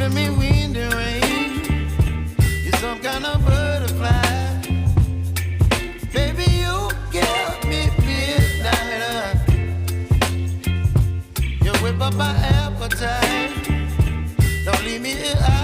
to me wind and rain. You're some kind of butterfly. Baby, you give me midnight. You whip up my appetite. Don't leave me here.